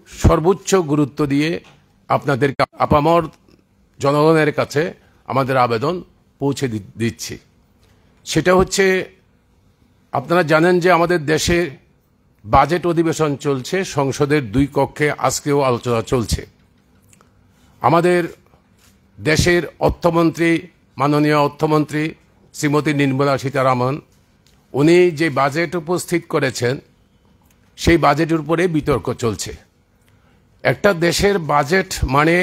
সর্বোচ্চ গুরুত্ব দিয়ে আপনাদের আপামর জনগণের কাছে আমাদের আবেদন পৌঁছে দিচ্ছি। সেটা হচ্ছে, আপনারা জানেন যে আমাদের দেশে বাজেট অধিবেশন চলছে, সংসদের 2 কক্ষে আজকেও আলোচনা চলছে। আমাদের দেশের অর্থমন্ত্রী, মাননীয় অর্থমন্ত্রী শ্রীমতী নির্মলা সীতারামন, উনি যে বাজেট উপস্থিত করেছেন সেই বাজেটের উপরে বিতর্ক চলছে। একটা দেশের বাজেট মানে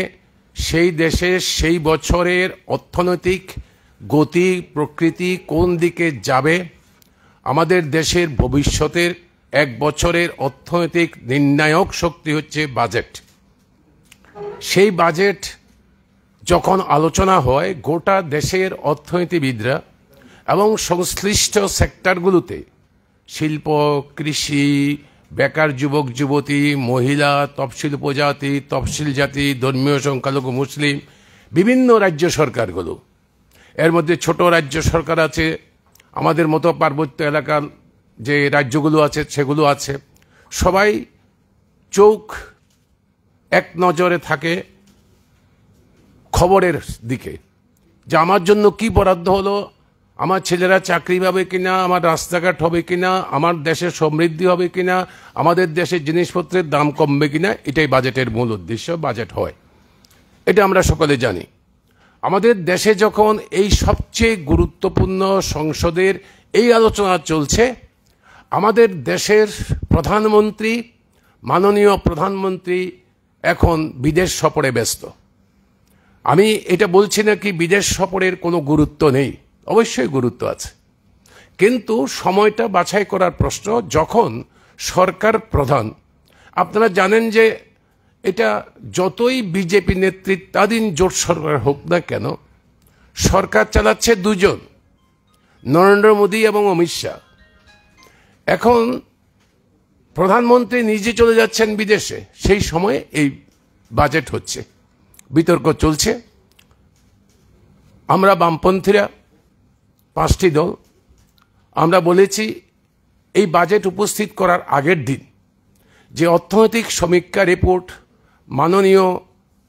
সেই দেশের সেই বছরের অর্থনৈতিক গতি প্রকৃতি কোন দিকে যাবে, আমাদের দেশের ভবিষ্যতের 1 বছরের অর্থনৈতিক নির্ণায়ক শক্তি হচ্ছে বাজেট। সেই বাজেট যখন আলোচনা হয়, গোটা দেশের অর্থনীতিবিদরা এবং সংশ্লিষ্ট সেক্টরগুলোতে শিল্প, কৃষি, বেকার যুবক যুবতী, মহিলা, তফসিল উপজাতি, তফসিল জাতি, ধর্মীয় সংখ্যালঘু মুসলিম, বিভিন্ন রাজ্য সরকারগুলো, এর মধ্যে ছোট রাজ্য সরকার আছে, আমাদের মতো পার্বত্য এলাকার যে রাজ্যগুলো আছে সেগুলো আছে, সবাই চোখ এক নজরে থাকে খবরের দিকে, যে আমার জন্য কি বরাদ্দ হলো, আমার ছেলেরা চাকরি পাবে কিনা, আমার রাস্তাঘাট হবে কিনা, আমার দেশের সমৃদ্ধি হবে কিনা, আমাদের দেশের জিনিসপত্রের দাম কমবে কিনা। এটাই বাজেটের মূল উদ্দেশ্য, বাজেট হয়, এটা আমরা সকলে জানি। আমাদের দেশে যখন এই সবচেয়ে গুরুত্বপূর্ণ সংসদের এই আলোচনা চলছে, আমাদের দেশের প্রধানমন্ত্রী, মাননীয় প্রধানমন্ত্রী এখন বিদেশ সফরে ব্যস্ত। আমি এটা বলছি না কি বিদেশ সফরের কোনো গুরুত্ব নেই, অবশ্যই গুরুত্ব আছে, কিন্তু সময়টা বাছাই করার প্রশ্ন। যখন সরকার প্রধান, আপনারা জানেন যে এটা যতই বিজেপি নেতৃত্বাধীন জোট সরকার হোক না কেন, সরকার চালাচ্ছে 2 জন, নরেন্দ্র মোদী এবং অমিত শাহ। এখন প্রধানমন্ত্রী নিজে চলে যাচ্ছেন বিদেশে, সেই সময়ে এই বাজেট হচ্ছে, বিতর্ক চলছে। আমরা বামপন্থীরা 5টি দল আমরা বলেছি এই বাজেট উপস্থিত করার আগের দিন যে অর্থনৈতিক সমীক্ষা রিপোর্ট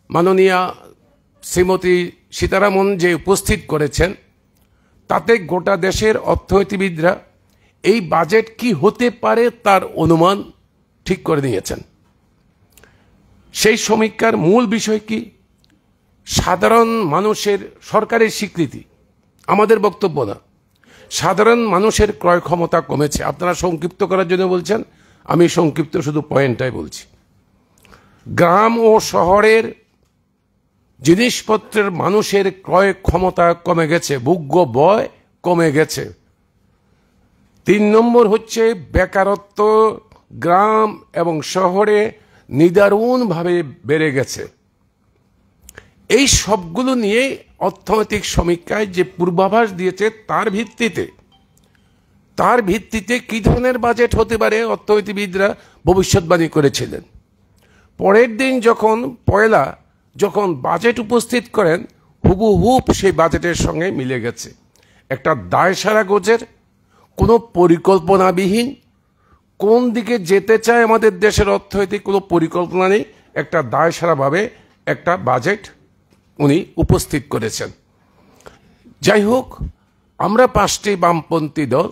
মাননীয়া শ্রীমতী সীতারামন যে উপস্থিত করেছেন, তাতে গোটা দেশের অর্থনীতিবিদরা এই বাজেট কি হতে পারে তার অনুমান ঠিক করে নিয়েছেন। সেই সমীক্ষার মূল বিষয় কি? সাধারণ মানুষের, সরকারের স্বীকৃতি, আমাদের বক্তব্য না, সাধারণ মানুষের ক্রয় ক্ষমতা কমেছে। আপনারা সংক্ষিপ্ত করার জন্য বলছেন, আমি সংক্ষিপ্ত শুধু পয়েন্টটাই বলছি। গ্রাম ও শহরের জিনিসপত্রের মানুষের ক্রয় ক্ষমতা কমে গেছে, ভোগ্য ব্যয় কমে গেছে। 3 নম্বর হচ্ছে বেকারত্ব গ্রাম এবং শহরে নিদারুণভাবে বেড়ে গেছে। এই সবগুলো নিয়ে অর্থনৈতিক সমীক্ষায় যে পূর্বাভাস দিয়েছে তার ভিত্তিতে কি ধরনের বাজেট হতে পারে অর্থনীতিবিদরা ভবিষ্যৎবাণী করেছিলেন। পরের দিন যখন বাজেট উপস্থিত করেন, হুবহুব সেই বাজেটের সঙ্গে মিলে গেছে। একটা দায়সারা গোছের, কোনো পরিকল্পনাবিহীন, কোন দিকে যেতে চায় আমাদের দেশের অর্থনৈতিক কোনো পরিকল্পনা নেই, একটা দায়সারাভাবে একটা বাজেট উনি উপস্থিত করেছেন। যাই হোক, আমরা 5টি বামপন্থী দল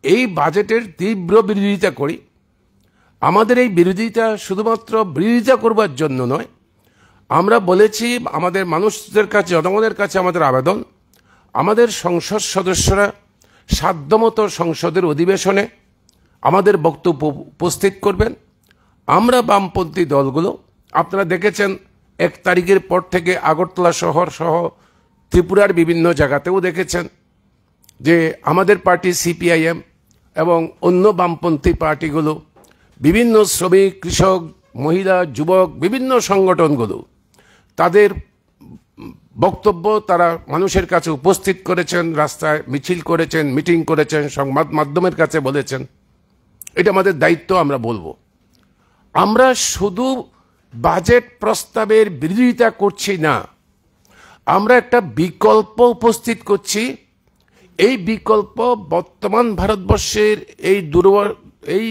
এই বাজেটের তীব্র বিরোধিতা করি। আমাদের এই বিরোধিতা শুধুমাত্র বিরোধিতা করবার জন্য নয়, আমরা বলেছি আমাদের মানুষদের কাছে, জনগণের কাছে আমাদের আবেদন, আমাদের সংসদ সদস্যরা সাধ্যমতো সংসদের অধিবেশনে আমাদের বক্তব্য উপস্থিত করবেন। আমরা বামপন্থী দলগুলো, আপনারা দেখেছেন 1 তারিখের পর থেকে আগরতলা শহর সহ ত্রিপুরার বিভিন্ন জায়গাতেও দেখেছেন যে আমাদের পার্টি সিপিআইএম এবং অন্য বামপন্থী পার্টিগুলো, বিভিন্ন শ্রমিক, কৃষক, মহিলা, যুবক, বিভিন্ন সংগঠনগুলো তাদের বক্তব্য তারা মানুষের কাছে উপস্থিত করেছেন, রাস্তায় মিছিল করেছেন, মিটিং করেছেন, সংবাদ মাধ্যমের কাছে বলেছেন। এটা আমাদের দায়িত্ব, আমরা বলবো। আমরা শুধু বাজেট প্রস্তাবের বিরোধিতা করছি না, আমরা একটা বিকল্প উপস্থিত করছি। এই বিকল্প বর্তমান ভারতবর্ষের এই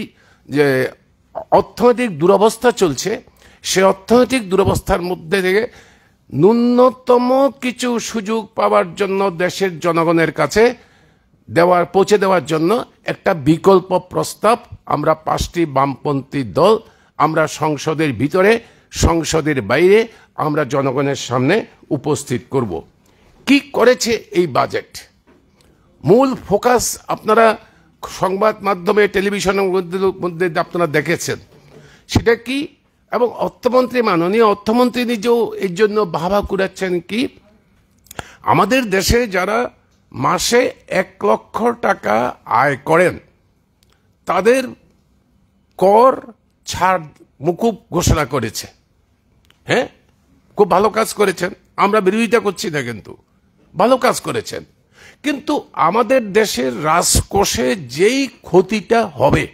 যে অর্থনৈতিক দুরবস্থা চলছে, সে অর্থনৈতিক দুরবস্থার মধ্যে থেকে ন্যূনতম কিছু সুযোগ পাওয়ার জন্য দেশের জনগণের কাছে পৌঁছে দেওয়ার জন্য একটা বিকল্প প্রস্তাব আমরা 5টি বামপন্থী দল আমরা সংসদের ভিতরে সংসদের বাইরে আমরা জনগণের সামনে উপস্থিত করব। কি করেছে এই বাজেট? মূল ফোকাস আপনারা সংবাদ মাধ্যমে টেলিভিশনের মধ্যে আপনারা দেখেছেন, সেটা কি? এবং অর্থমন্ত্রী, মাননীয় অর্থমন্ত্রী নিজেও এর জন্য বাহবা কুড়াচ্ছেন কি, আমাদের দেশে যারা মাসে 1 লক্ষ টাকা আয় করেন তাদের কর ছাড় মুকুব ঘোষণা করেছে। হ্যাঁ, খুব ভালো কাজ করেছেন, আমরা বিরোধিতা করছি না, কিন্তু ভালো কাজ করেছেন। কিন্তু আমাদের দেশের রাজকোষে যেই ক্ষতিটা হবে,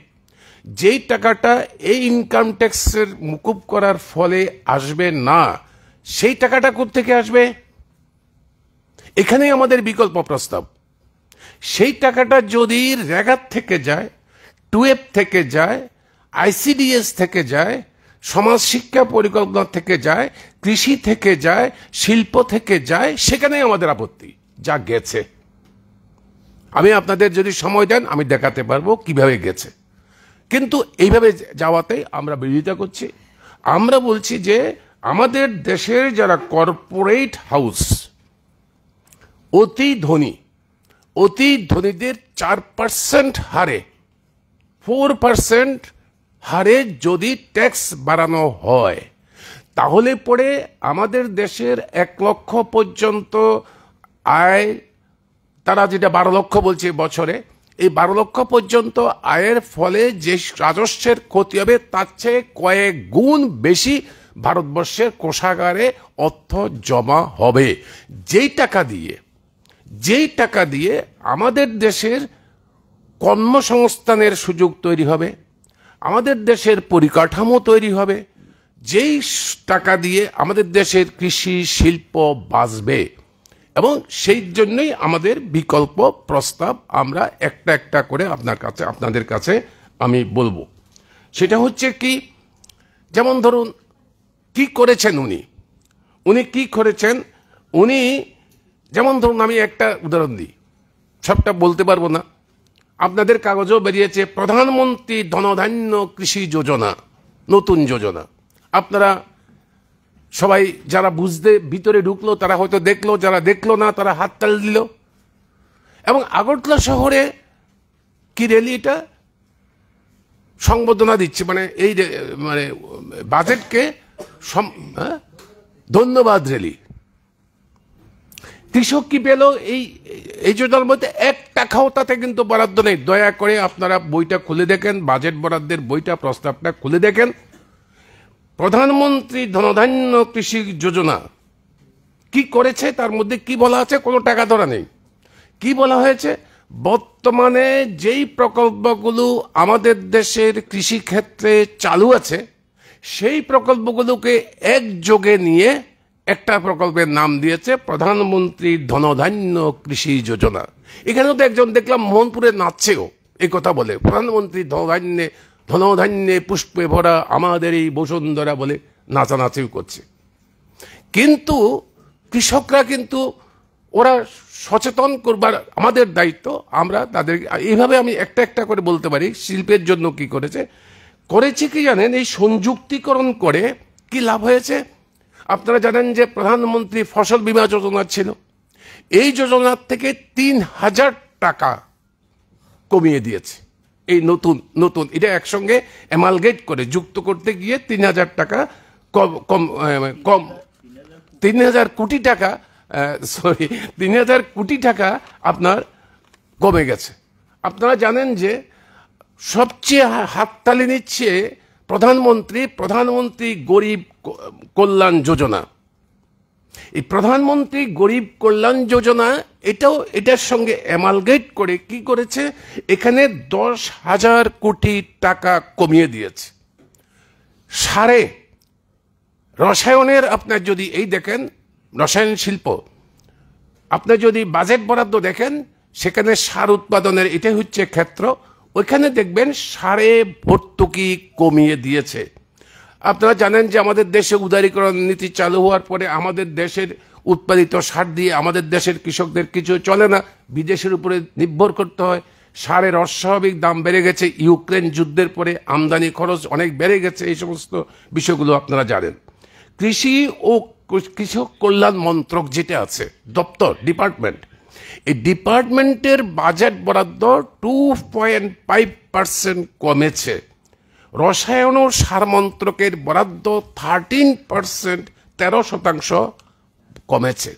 যেই টাকাটা এই ইনকাম ট্যাক্সের মুকুব করার ফলে আসবে না, সেই টাকাটা কোত্থেকে আসবে? এখানেই আমাদের বিকল্প প্রস্তাব। সেই টাকাটা যদি রেগার থেকে যায়, টুয়েব থেকে যায়, আইসিডিএস থেকে যায়, সমাজ শিক্ষা পরিকল্পনা থেকে যায়, কৃষি থেকে যায়, শিল্প থেকে যায়, সেখানেই আমাদের আপত্তি। যা গেছে, আমি আপনাদের যদি সময় দেন আমি দেখাতে পারবো কিভাবে গেছে। কিন্তু এইভাবে যাওয়াতে আমরা বিরোধিতা করছি। আমরা বলছি যে আমাদের দেশের যারা কর্পোরেট হাউস অতি ধনীদের 4% হারে 4% হারে যদি ট্যাক্স বাড়ানো হয়, তাহলে পরে আমাদের দেশের 1 লক্ষ পর্যন্ত আয়, তারা যেটা 12 লক্ষ বলছে বছরে, এই 12 লক্ষ পর্যন্ত আয়ের ফলে যে রাজস্বের ক্ষতি হবে তার চেয়ে কয়েক গুণ বেশি ভারতবর্ষের কোষাগারে অর্থ জমা হবে। যেই টাকা দিয়ে আমাদের দেশের কর্মসংস্থানের সুযোগ তৈরি হবে, আমাদের দেশের পরিকাঠামো তৈরি হবে, যেই টাকা দিয়ে আমাদের দেশের কৃষি শিল্প বাঁচবে। এবং সেই জন্যই আমাদের বিকল্প প্রস্তাব আমরা একটা একটা করে আপনাদের কাছে আমি বলবো। সেটা হচ্ছে কি, যেমন ধরুন কি করেছেন উনি কি করেছেন, উনি যেমন ধরুন, আমি একটা উদাহরণ দিই, সবটা বলতে পারবো না, আপনাদের কাগজেও বেরিয়েছে প্রধানমন্ত্রী ধনধান্য কৃষি যোজনা, নতুন যোজনা। আপনারা সবাই যারা বুঝতে ভিতরে ঢুকলো তারা হয়তো দেখলো, যারা দেখলো না তারা হাততালি দিল। এবং আগরতলা শহরে কি র্যালি, এটা সংবর্ধনা দিচ্ছে, মানে বাজেটকে ধন্যবাদ র্যালি। কৃষক কি পেল এই যোজনার মধ্যে? 1 টাকাও তাতে কিন্তু বরাদ্দ নেই। দয়া করে আপনারা বইটা খুলে দেখেন, বাজেট বরাদ্দের বইটা, প্রস্তাবটা খুলে দেখেন। প্রধানমন্ত্রী ধনধান্য কৃষি যোজনা কি করেছে, তার মধ্যে কি বলা আছে? কোনো টাকা ধরা নেই। কি বলা হয়েছে? বর্তমানে যেই প্রকল্পগুলো আমাদের দেশের কৃষি ক্ষেত্রে চালু আছে, সেই প্রকল্পগুলোকে একযোগে নিয়ে একটা প্রকল্পের নাম দিয়েছে প্রধানমন্ত্রী ধনধান্য কৃষি যোজনা। এখানেও তো একজন দেখলাম মোহনপুরে নাচছেও এই কথা বলে, প্রধানমন্ত্রী ধনধান্যে পুষ্পে ভরা আমাদের এই বসুন্ধরা বলে নাচানাচিও করছে। কিন্তু কৃষকরা কিন্তু ওরা সচেতন করবার আমাদের দায়িত্ব, আমরা তাদের এইভাবে আমি একটা একটা করে বলতে পারি। শিল্পের জন্য কি করেছে কি জানেন? এই সংযুক্তিকরণ করে কি লাভ হয়েছে আপনারা জানেন যে প্রধানমন্ত্রী ফসল বীমা যোজনা ছিল, এই যোজনার থেকে 3000 টাকা কমিয়ে দিয়েছে। এই নতুন এটা একসঙ্গে অ্যামালগেট করে যুক্ত করতে গিয়ে 3000 টাকা কম 3000 কোটি টাকা 3000 কোটি টাকা আপনার কমে গেছে। আপনারা জানেন যে সবচেয়ে হাততালি নিচ্ছে প্রধানমন্ত্রী গরিব কল্যাণ যোজনা। এই প্রধানমন্ত্রী গরিব কল্যাণ যোজনা এটার সঙ্গে অ্যামালগেট করে কি করেছে, এখানে 10,000 কোটি টাকা কমিয়ে দিয়েছে। সারে রসায়নের আপনার যদি দেখেন রসায়ন শিল্প, আপনার যদি বাজেট বরাদ্দ দেখেন, সেখানে সার উৎপাদনের এটাই হচ্ছে ক্ষেত্র, ওইখানে দেখবেন সারে ভর্তুকি কমিয়ে দিয়েছে। আপনারা জানেন যে আমাদের দেশে উদারীকরণ নীতি চালু হওয়ার পরে আমাদের দেশের উৎপাদিত সার দিয়ে আমাদের দেশের কৃষকদের কিছু চলে না, বিদেশের উপরে নির্ভর করতে হয়। সারের অস্বাভাবিক দাম বেড়ে গেছে, ইউক্রেন যুদ্ধের পরে আমদানি খরচ অনেক বেড়ে গেছে। এই সমস্ত বিষয়গুলো আপনারা জানেন। কৃষি ও কৃষক কল্যাণ মন্ত্রক যেটা আছে, দপ্তর, ডিপার্টমেন্ট, এই ডিপার্টমেন্টের বাজেট বরাদ্দ 2.5% কমেছে। রসায়ন ও সার মন্ত্রকের বরাদ্দ 13% কমেছে।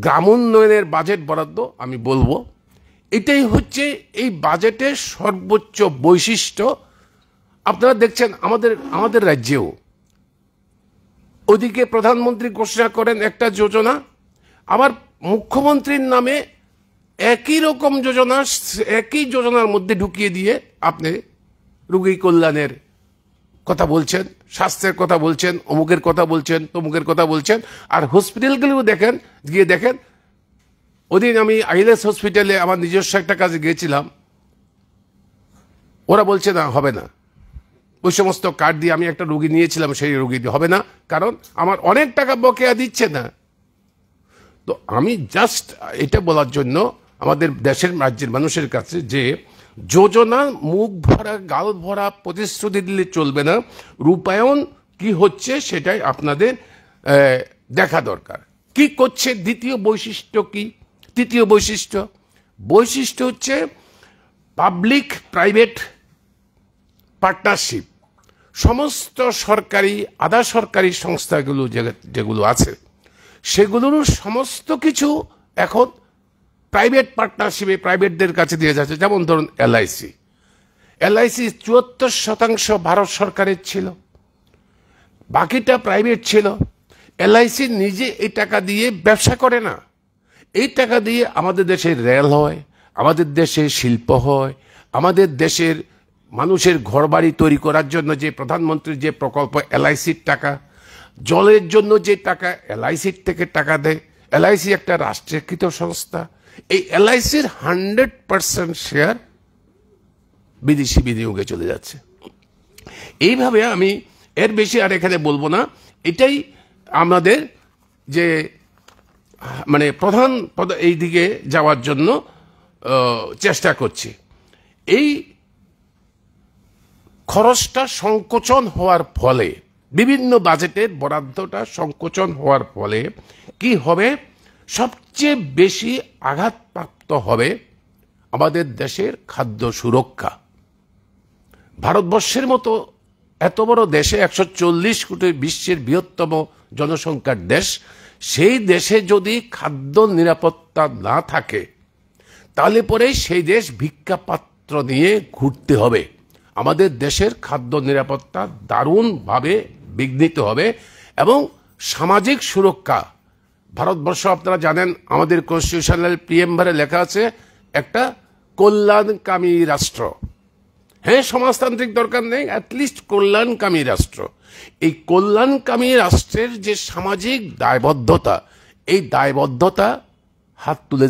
গ্রাম উন্নয়নের বাজেট বরাদ্দ আমি বলবো এটাই হচ্ছে এই বাজেটের সর্বোচ্চ বৈশিষ্ট্য। আপনারা দেখছেন আমাদের রাজ্যেও ওদিকে প্রধানমন্ত্রী ঘোষণা করেন একটা যোজনা, আবার মুখ্যমন্ত্রীর নামে একই রকম যোজনা একই যোজনার মধ্যে ঢুকিয়ে দিয়ে আপনি রোগী কল্যাণের কথা বলছেন, স্বাস্থ্যের কথা বলছেন, অমুকের কথা বলছেন, তমুকের কথা বলছেন। আর হসপিটালগুলো গিয়ে দেখেন। ওদিন আমি আইলেস হসপিটালে আমার নিজস্ব একটা কাজে গিয়েছিলাম, ওরা বলছে না, হবে না। ওই সমস্ত কার্ড দিয়ে আমি একটা রোগী নিয়েছিলাম, সেই রোগী দিয়ে হবে না, কারণ আমার অনেক টাকা বকেয়া দিচ্ছে না। তো আমি জাস্ট এটা বলার জন্য আমাদের দেশের রাজ্যের মানুষের কাছে যে যোজনা মুখ ভরা গাল ভরা প্রতিশ্রুতি দিলে চলবে না, রূপায়ণ কি হচ্ছে সেটাই আপনাদের দেখা দরকার। কি করছে? দ্বিতীয় বৈশিষ্ট্য কি? তৃতীয় বৈশিষ্ট্য হচ্ছে পাবলিক প্রাইভেট পার্টনারশিপ। সমস্ত সরকারি আধা সরকারি সংস্থাগুলো যেগুলো আছে সেগুলোর সমস্ত কিছু এখন প্রাইভেট পার্টনারশিপে প্রাইভেটদের কাছে দিয়ে যাচ্ছে। যেমন ধরুন এলআইসি 74% ভারত সরকারের ছিল, বাকিটা প্রাইভেট ছিল। এলআইসি নিজে এই টাকা দিয়ে ব্যবসা করে না, এই টাকা দিয়ে আমাদের দেশে রেল হয়, আমাদের দেশে শিল্প হয়, আমাদের দেশের মানুষের ঘরবাড়ি তৈরি করার জন্য যে প্রধানমন্ত্রীর যে প্রকল্প, এলআইসির টাকা, জলের জন্য যে টাকা এলআইসির থেকে টাকা দেয়। এলআইসি একটা রাষ্ট্রীয়কৃত সংস্থা। এই এলআইসির 100% শেয়ার বিদেশি বিনিয়োগে চলে যাচ্ছে। এইভাবে আমি এর বেশি আর এখানে বলবো না। এটাই আমাদের যে মানে প্রধান এই দিকে যাওয়ার জন্য চেষ্টা করছি। এই খরচটা সংকোচন হওয়ার ফলে, বিভিন্ন বাজেটের বরাদ্দটা সংকোচন হওয়ার ফলে কি হবে? সবচেয়ে বেশি আঘাতপ্রাপ্ত হবে আমাদের দেশের খাদ্য সুরক্ষা। ভারতবর্ষের মতো এত বড় দেশে, 140 কোটি বিশ্বের বৃহত্তম জনসংখ্যার দেশ, সেই দেশে যদি খাদ্য নিরাপত্তা না থাকে তাহলে পরে সেই দেশ ভিক্ষাপাত্র নিয়ে ঘুরতে হবে। আমাদের দেশের খাদ্য নিরাপত্তা দারুণভাবে বিঘ্নিত হবে। এবং সামাজিক সুরক্ষা, ভারতবর্ষ আপনারা জানেন আমাদের কনস্টিটিউশনাল প্রিএম্বারে লেখা আছে একটা কল্যাণকামী রাষ্ট্র। হ্যাঁ, সমাজতান্ত্রিক দরকার নেই, অ্যাটলিস্ট কল্যাণকামী রাষ্ট্র। এই কল্যাণকামী রাষ্ট্রের যে সামাজিক দায়বদ্ধতা, এই দায়বদ্ধতা হাত তুলে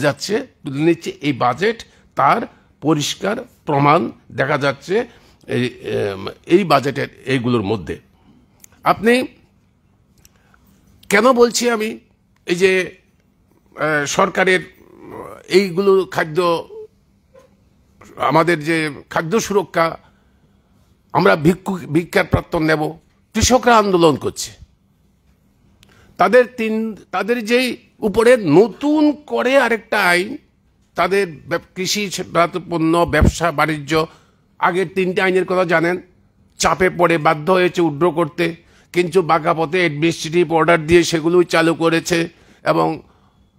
নিচ্ছে এই বাজেট। তার পরিষ্কার প্রমাণ দেখা যাচ্ছে এই বাজেটের এইগুলোর মধ্যে। আপনি কেন বলছি আমি এই যে সরকারের এইগুলো আমাদের যে খাদ্য সুরক্ষা, আমরা ভিক্ষার প্রার্থন নেব। কৃষকরা আন্দোলন করছে, তাদের যেই উপরে নতুন করে আরেকটা আইন, তাদের কৃষি পণ্য ব্যবসা বাণিজ্য, আগের 3টে আইনের কথা জানেন, চাপে পড়ে বাধ্য হয়েছে উইথড্র করতে, কিন্তু বাঁকা পথে অ্যাডমিনিস্ট্রেটিভ অর্ডার দিয়ে সেগুলোই চালু করেছে। এবং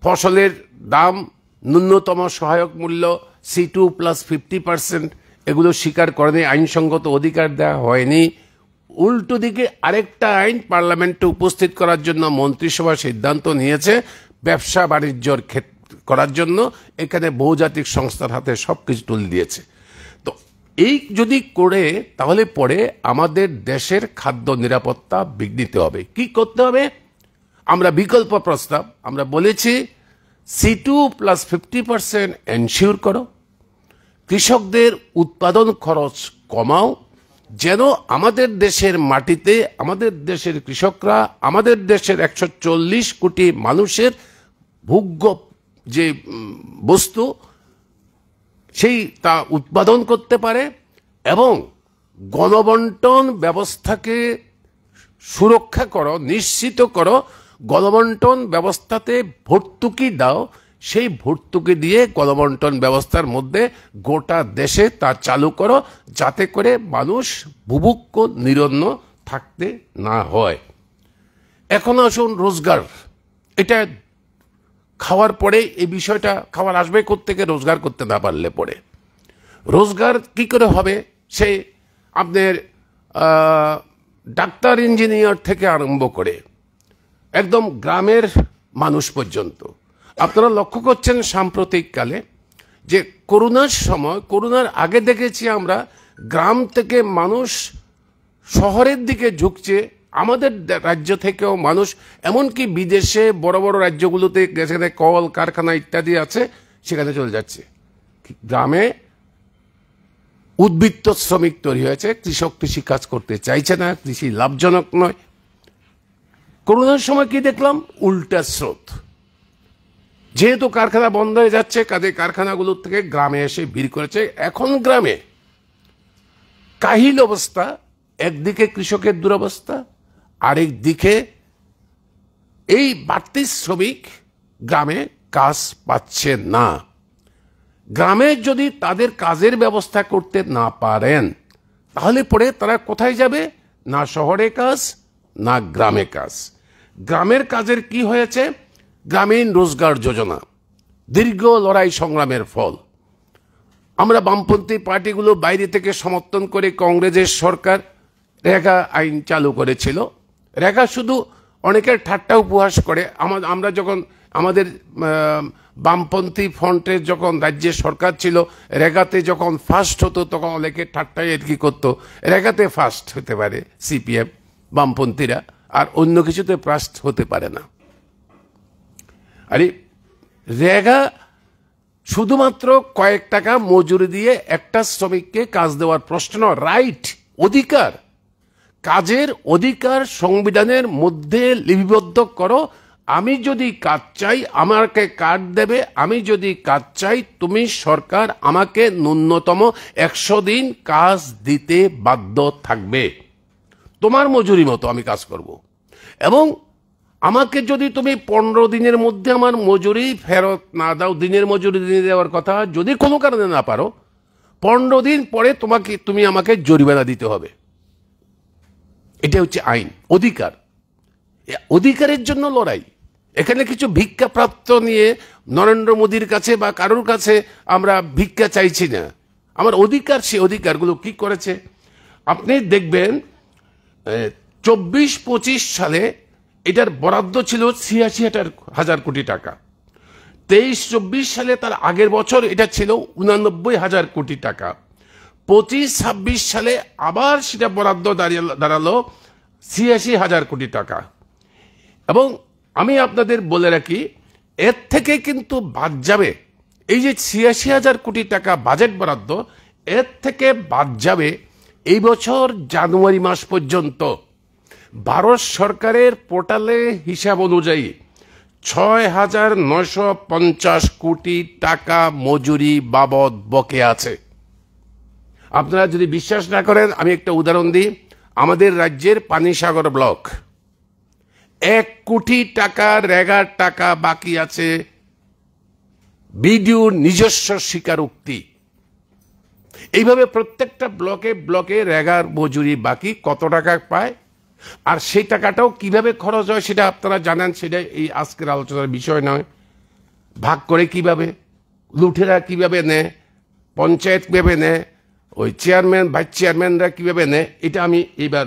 ফসলের দাম, ন্যূনতম সহায়ক মূল্য, C2+50% এগুলো স্বীকার করেনি, আইনসঙ্গত অধিকার দেওয়া হয়নি। উল্টো দিকে আরেকটা আইন পার্লামেন্টে উপস্থিত করার জন্য মন্ত্রিসভা সিদ্ধান্ত নিয়েছে ব্যবসা বাণিজ্যর করার জন্য। এখানে বহুজাতিক সংস্থার হাতে সবকিছু তুলে দিয়েছে। তো এই যদি করে তাহলে পরে আমাদের দেশের খাদ্য নিরাপত্তা বিঘ্নিত হবে। কি করতে হবে? আমরা বিকল্প প্রস্তাব আমরা বলেছি, C2+50% এনশিওর করো, কৃষকদের উৎপাদন খরচ কমাও, যেন আমাদের দেশের মাটিতে আমাদের দেশের কৃষকরা আমাদের দেশের 140 কোটি মানুষের ভোগ্য যে বস্তু সেই তা উৎপাদন করতে পারে, এবং গণবন্টন ব্যবস্থাকে সুরক্ষা করো, নিশ্চিত করো, গণবন্টন ব্যবস্থাতে ভর্তুকি দাও, সেই ভর্তুকি দিয়ে গণবন্টন ব্যবস্থার মধ্যে গোটা দেশে তা চালু করো, যাতে করে মানুষ বুভুক্ষ নিরন্ন থাকতে না হয়। এখন আসুন রোজগার। এটা খাওয়ার পরে এই বিষয়টা, খাবার আসবে কোত্থেকে রোজগার করতে না পারলে পরে? রোজগার কি করে হবে? সে আপনার ডাক্তার ইঞ্জিনিয়ার থেকে আরম্ভ করে একদম গ্রামের মানুষ পর্যন্ত। আপনারা লক্ষ্য করছেন সাম্প্রতিককালে যে করোনার সময়, করোনার আগে দেখেছি আমরা গ্রাম থেকে মানুষ শহরের দিকে ঝুঁকছে, আমাদের রাজ্য থেকেও মানুষ, এমনকি বিদেশে বড় বড় রাজ্যগুলোতে যেখানে কল কারখানা ইত্যাদি আছে সেখানে চলে যাচ্ছে। গ্রামে উদ্বৃত্ত শ্রমিক তৈরি হয়েছে, কৃষক কৃষি কাজ করতে চাইছে না, কৃষি লাভজনক নয়। করোনার সময় কি দেখলাম? উল্টা স্রোত। যেহেতু কারখানা বন্ধ হয়ে যাচ্ছে, কাজে কারখানাগুলোর থেকে গ্রামে এসে ভিড় করেছে। এখন গ্রামে কাহিল অবস্থা, একদিকে কৃষকের দুরবস্থা, আরেক দিকে এই বাড়তি শ্রমিক গ্রামে কাজ পাচ্ছে না। গ্রামে যদি তাদের কাজের ব্যবস্থা করতে না পারেন, তাহলে পরে তারা কোথায় যাবে? না শহরে কাজ, না গ্রামে কাজ। গ্রামের কাজের কি হয়েছে? গ্রামীণ রোজগার যোজনা দীর্ঘ লড়াই সংগ্রামের ফল। আমরা বামপন্থী পার্টিগুলো বাইরে থেকে সমর্থন করে কংগ্রেসের সরকার রেগা আইন চালু করেছিল। রেগা শুধু অনেকের ঠাট্টা উপহাস করে। আমরা যখন আমাদের বামপন্থী ফ্রন্টের যখন রাজ্যের সরকার ছিল, রেগাতে যখন ফার্স্ট হতো তখন অনেকে ঠাট্টায় আর কি করতো, রেগাতে ফার্স্ট হতে পারে সিপিএম বামপন্থীরা, আর অন্য কিছুতে ফার্স্ট হতে পারে না। আরে রেগা শুধুমাত্র কয়েক টাকা মজুরি দিয়ে একটা শ্রমিককে কাজ দেওয়ার প্রশ্ন নয়, রাইট, অধিকার। কাজের অধিকার সংবিধানের মধ্যে লিপিবদ্ধ করো। আমি যদি কাজ চাই আমাকে কাজ দেবে, আমি যদি কাজ চাই তুমি সরকার আমাকে ন্যূনতম 100 দিন কাজ দিতে বাধ্য থাকবে। তোমার মজুরি মতো আমি কাজ করব, এবং আমাকে যদি তুমি 15 দিনের মধ্যে আমার মজুরি ফেরত না দাও, দিনের মজুরি দিয়ে দেওয়ার কথা যদি কোনো কারণে না পারো, 15 দিন পরে তুমি আমাকে জরিমানা দিতে হবে। এটা হচ্ছে আইন, অধিকার। অধিকারের জন্য লড়াই। এখানে কিছু ভিক্ষা প্রাপ্ত নিয়ে নরেন্দ্র মোদীর কাছে বা কারোর কাছে আমরা ভিক্ষা চাইছি না। আমার অধিকার, সেই অধিকারগুলো কি করেছে আপনি দেখবেন। 24-25 সালে এটার বরাদ্দ ছিল 86,000 কোটি টাকা। 23-24 সালে তার আগের বছর এটা ছিল 89,000 কোটি টাকা। 25-26 সালে আবার সেটা বরাদ্দ দাঁড়ালো 86,000 কোটি টাকা। এবং আমি আপনাদের বলে রাখি, এর থেকে কিন্তু বাদ যাবে এই যে 86,000 কোটি টাকা বাজেট বরাদ্দ, এর থেকে বাদ যাবে এই বছর জানুয়ারি মাস পর্যন্ত ভারত সরকারের পোর্টালে হিসাব অনুযায়ী 6,950 কোটি টাকা মজুরি বাবদ বকে আছে। আপনারা যদি বিশ্বাস না করেন, আমি একটা উদাহরণ দিই। আমাদের রাজ্যের পানিসাগর ব্লক 1 কোটি টাকা রেগার টাকা বাকি আছে, বিডিওর নিজস্ব স্বীকারোক্তি। এইভাবে প্রত্যেকটা ব্লকে ব্লকে রেগার মজুরি বাকি কত টাকা পায়, আর সেই টাকাটাও কিভাবে খরচ হয় সেটা আপনারা জানেন। সেটা এই আজকের আলোচনার বিষয় নয়। ভাগ করে কিভাবে, লুঠেরা কিভাবে নেয়, পঞ্চায়েত কিভাবে নেয়, ওই চেয়ারম্যান ভাইস চেয়ারম্যানরা কিভাবে নেয়, এটা আমি এইবার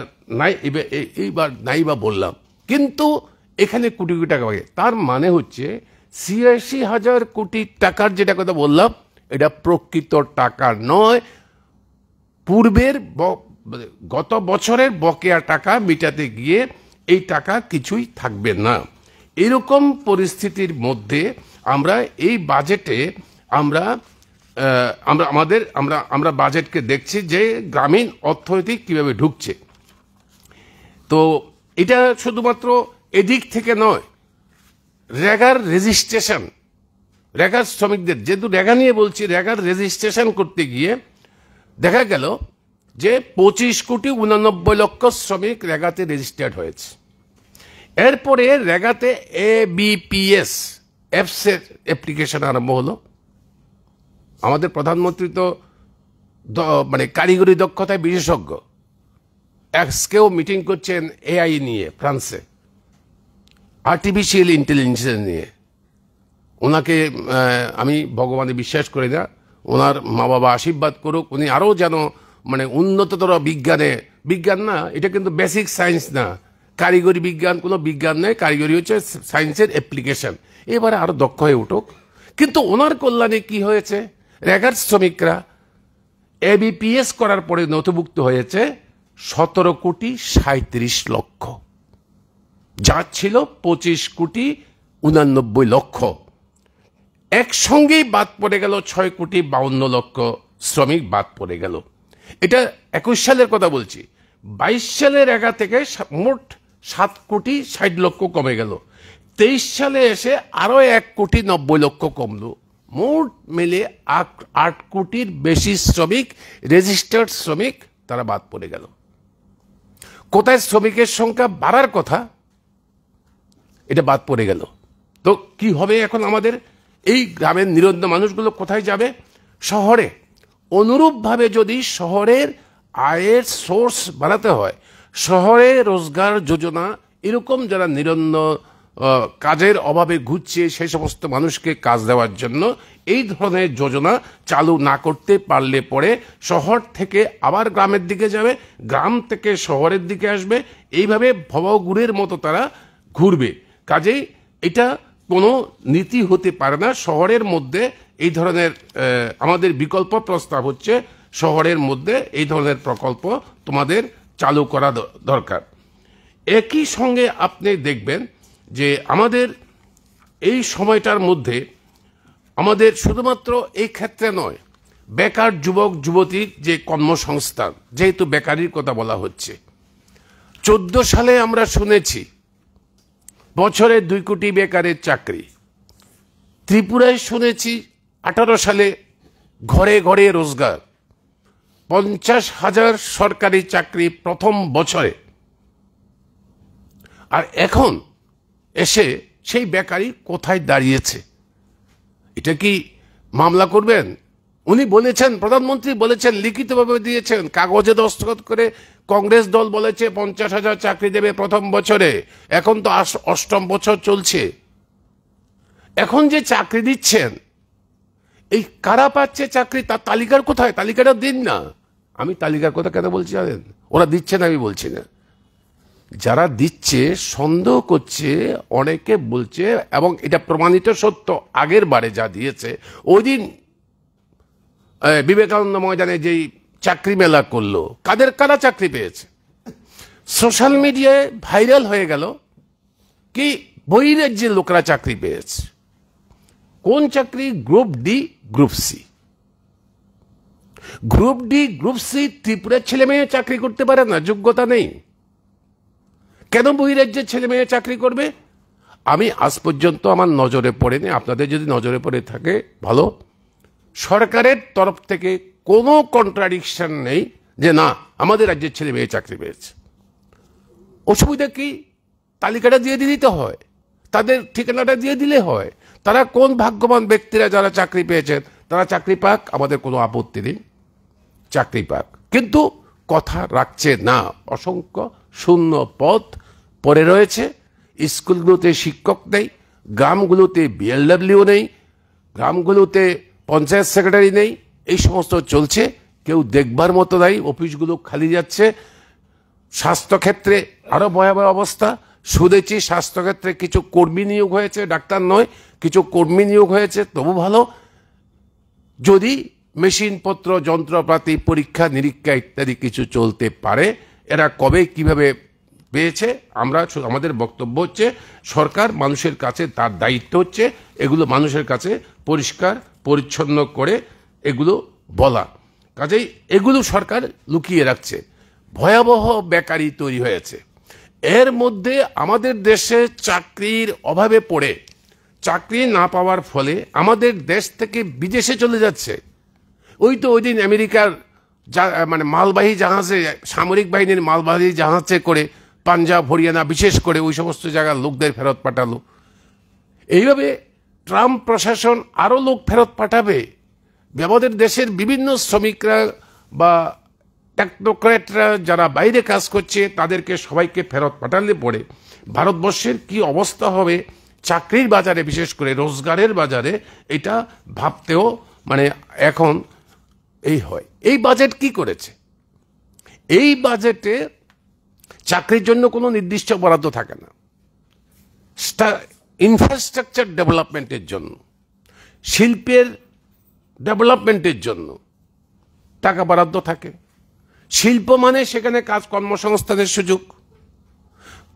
নাই বা বললাম। কিন্তু এখানে কোটি কোটি টাকা পাবে। তার মানে হচ্ছে 86,000 কোটি টাকার যেটা কথা বললাম, এটা প্রকৃত টাকা নয়, পূর্বের গত বছরের বকেয়া টাকা মিটাতে গিয়ে এই টাকা কিছুই থাকবে না। এরকম পরিস্থিতির মধ্যে আমরা এই বাজেটে আমরা আমরা আমাদের আমরা আমরা বাজেটকে দেখছি যে গ্রামীণ অর্থনীতি কিভাবে ঢুকছে। তো এটা শুধুমাত্র এদিক থেকে নয়, রেগার রেজিস্ট্রেশন, রেগার শ্রমিকদের, যেহেতু রেগা নিয়ে বলছি, রেগার রেজিস্ট্রেশন করতে গিয়ে দেখা গেল যে 25,89,00,000 শ্রমিক রেগাতে রেজিস্টার্ড হয়েছে। এরপরে রেগাতে ABPS অ্যাপসের অ্যাপ্লিকেশন আরম্ভ হলো। আমাদের প্রধানমন্ত্রী তো মানে কারিগরি দক্ষতায় বিশেষজ্ঞ, আজকেও মিটিং করছেন AI নিয়ে ফ্রান্সে, আর্টিফিশিয়াল ইন্টেলিজেন্স নিয়ে। ওনাকে আমি ভগবানে বিশ্বাস করি না, ওনার মা বাবা আশীর্বাদ করুক, উনি আরও যেন মানে উন্নততর বিজ্ঞান না, এটা কিন্তু বেসিক সায়েন্স না, কারিগরি বিজ্ঞান কোনো বিজ্ঞান নয়, কারিগরি হচ্ছে সায়েন্সের অ্যাপ্লিকেশন, এবারে আরও দক্ষ হয়ে উঠুক। কিন্তু ওনার কল্যাণে কি হয়েছে, রেগার শ্রমিকরা ABPS করার পরে নথিভুক্ত হয়েছে 17,37,00,000, যা ছিল 25,89,00,000। একসঙ্গেই বাদ পড়ে গেল 6,52,00,000 শ্রমিক বাদ পড়ে গেল। এটা 21 সালের কথা বলছি। 22 সালের রেগা থেকে মোট 7,60,00,000 কমে গেল। 23 সালে এসে আরো 1,90,00,000 কমলো। মোট মিলে 8 কোটির বেশি শ্রমিক, রেজিস্টার্ড শ্রমিক, তারা বাদ পড়ে গেল। কোথায় শ্রমিকের সংখ্যা বাড়ার কথা, এটা বাদ পড়ে গেল। তো কি হবে এখন আমাদের? এই গ্রামের নিরন্ন মানুষগুলো কোথায় যাবে? শহরে। অনুরূপভাবে যদি শহরের আয়ের সোর্স বাড়াতে হয়, শহরে রোজগার যোজনা, এরকম যারা নিরন্ন কাজের অভাবে ঘুরছে সেই সমস্ত মানুষকে কাজ দেওয়ার জন্য এই ধরনের যোজনা চালু না করতে পারলে পরে শহর থেকে আবার গ্রামের দিকে যাবে, গ্রাম থেকে শহরের দিকে আসবে, এইভাবে ভবঘুরের মতো তারা ঘুরবে। কাজেই এটা কোনো নীতি হতে পারে না। শহরের মধ্যে এই ধরনের আমাদের বিকল্প প্রস্তাব হচ্ছে, শহরের মধ্যে এই ধরনের প্রকল্প তোমাদের চালু করা দরকার। একই সঙ্গে আপনি দেখবেন যে আমাদের এই সময়টার মধ্যে আমাদের শুধুমাত্র এই ক্ষেত্রে নয়, বেকার যুবক যুবতীর যে কর্মসংস্থান, যেহেতু বেকারির কথা বলা হচ্ছে, 14 সালে আমরা শুনেছি বছরে 2 কোটি বেকারের চাকরি। ত্রিপুরায় শুনেছি 18 সালে ঘরে ঘরে রোজগার, 50,000 সরকারি চাকরি প্রথম বছরে। আর এখন এসে সেই বেকারি কোথায় দাঁড়িয়েছে? এটা কি মামলা করবেন? উনি বলেছেন, প্রধানমন্ত্রী বলেছেন, লিখিতভাবে দিয়েছেন, কাগজে দস্তখত করে কংগ্রেস দল বলেছে 50,000 চাকরি দেবে প্রথম বছরে। এখন তো 8ম বছর চলছে। এখন যে চাকরি দিচ্ছেন, এই কারা পাচ্ছে চাকরি, তার তালিকার কোথায়? তালিকাটা দিন না। আমি তালিকার কথা কেন বলছি জানেন? ওরা দিচ্ছে না আমি বলছি না, যারা দিচ্ছে সন্দেহ করছে, অনেকে বলছে, এবং এটা প্রমাণিত সত্য, আগের বারে যা দিয়েছে, ওই দিন বিবেকানন্দ ময়দানে যেই চাকরি মেলা করলো, কারা চাকরি পেয়েছে? সোশ্যাল মিডিয়ায় ভাইরাল হয়ে গেল কি বহিরাজ্যের লোকরা চাকরি পেয়েছে। কোন চাকরি? Group D, group C. Group D, group C ত্রিপুরার ছেলে মেয়ে চাকরি করতে পারে না, যোগ্যতা নেই। কেন বহিরাজ্যের ছেলে মেয়ে চাকরি করবে? আমি আজ পর্যন্ত আমার নজরে পড়েনি, আপনাদের যদি নজরে পড়ে থাকে ভালো। সরকারের তরফ থেকে কোনো কন্ট্রাডিকশন নেই যে না আমাদের রাজ্যের ছেলে মেয়ে চাকরি পেয়েছে। অসুবিধা কি? তালিকাটা দিয়ে দিতে হয়, তাদের ঠিকানাটা দিয়ে দিলে হয়। তারা কোন ভাগ্যবান ব্যক্তিরা যারা চাকরি পেয়েছেন, তারা চাকরি পাক, আমাদের কোনো আপত্তি নেই, চাকরি পাক। কিন্তু কথা রাখছে না, অসংখ্য শূন্য পদ পড়ে রয়েছে। স্কুলগুলোতে শিক্ষক নেই, গ্রামগুলোতে BLW নেই, গ্রামগুলোতে পঞ্চায়েত সেক্রেটারি নেই, এই সমস্ত চলছে, কেউ দেখবার মতো নাই, অফিসগুলো খালি যাচ্ছে। স্বাস্থ্যক্ষেত্রে আরো ভয়াবহ অবস্থা। শুনেছি স্বাস্থ্যক্ষেত্রে কিছু কর্মী নিয়োগ হয়েছে, ডাক্তার নয়, কিছু কর্মী নিয়োগ হয়েছে, তবু ভালো। যদি মেশিনপত্র, যন্ত্রপাতি, পরীক্ষা নিরীক্ষা ইত্যাদি কিছু চলতে পারে, এরা কবে কিভাবে পেয়েছে? আমাদের বক্তব্য হচ্ছে সরকার মানুষের কাছে, তার দায়িত্ব হচ্ছে এগুলো মানুষের কাছে পরিষ্কার পরিচ্ছন্ন করে এগুলো বলা। কাজেই এগুলো সরকার লুকিয়ে রাখছে। ভয়াবহ বেকারি তৈরি হয়েছে। এর মধ্যে আমাদের দেশে চাকরির অভাবে পড়ে চাকরি না পাওয়ার ফলে আমাদের দেশ থেকে বিদেশে চলে যাচ্ছে। ওই দিন আমেরিকার মানে মালবাহী জাহাজে, সামরিক বাহিনীর মালবাহী জাহাজে করে পাঞ্জাব হরিয়ানা বিশেষ করে ওই সমস্ত জায়গার লোকদের ফেরত পাঠালো। এইভাবে ট্রাম্প প্রশাসন আরও লোক ফেরত পাঠাবে। আমাদের দেশের বিভিন্ন শ্রমিকরা বা টেকনোক্র্যাটরা যারা বাইরে কাজ করছে তাদেরকে সবাইকে ফেরত পাঠালে পড়ে ভারতবর্ষের কি অবস্থা হবে চাকরির বাজারে, বিশেষ করে রোজগারের বাজারে, এটা ভাবতেও মানে এখন এই হয়। এই বাজেট কি করেছে? এই বাজেটে চাকরির জন্য কোনো নির্দিষ্ট বরাদ্দ থাকে না। ইনফ্রাস্ট্রাকচার ডেভেলপমেন্টের জন্য, শিল্পের ডেভেলপমেন্টের জন্য টাকা বরাদ্দ থাকে। শিল্প মানে সেখানে কাজ কর্মসংস্থানের সুযোগ,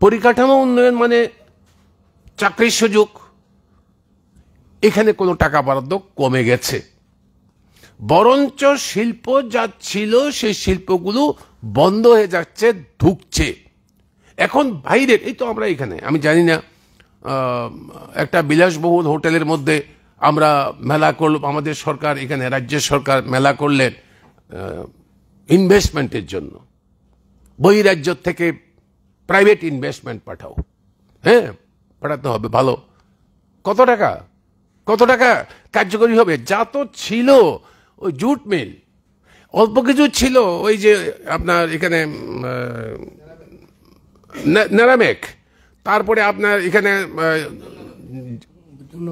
পরিকাঠামো উন্নয়ন মানে চাকরির সুযোগ। এখানে কোনো টাকা বরাদ্দ কমে গেছে, বরঞ্চ শিল্প যা ছিল সেই শিল্পগুলো বন্ধ হয়ে যাচ্ছে, ঢুকছে এখন বাইরের। এই তো আমরা এখানে, আমি জানি না, একটা বিলাসবহুল হোটেলের মধ্যে আমরা মেলা করল, আমাদের সরকার এখানে রাজ্যের সরকার মেলা করলেন ইনভেস্টমেন্টের জন্য। বহিরাজ্য থেকে প্রাইভেট ইনভেস্টমেন্ট পাঠাও। হ্যাঁ, পাঠাতে হবে, ভালো। কত টাকা কার্যকরী হবে? যা তো ছিল ওই জুট মিল, অল্প কিছু ছিল, ওই যে আপনার এখানে নারামেক, তারপরে আপনার এখানে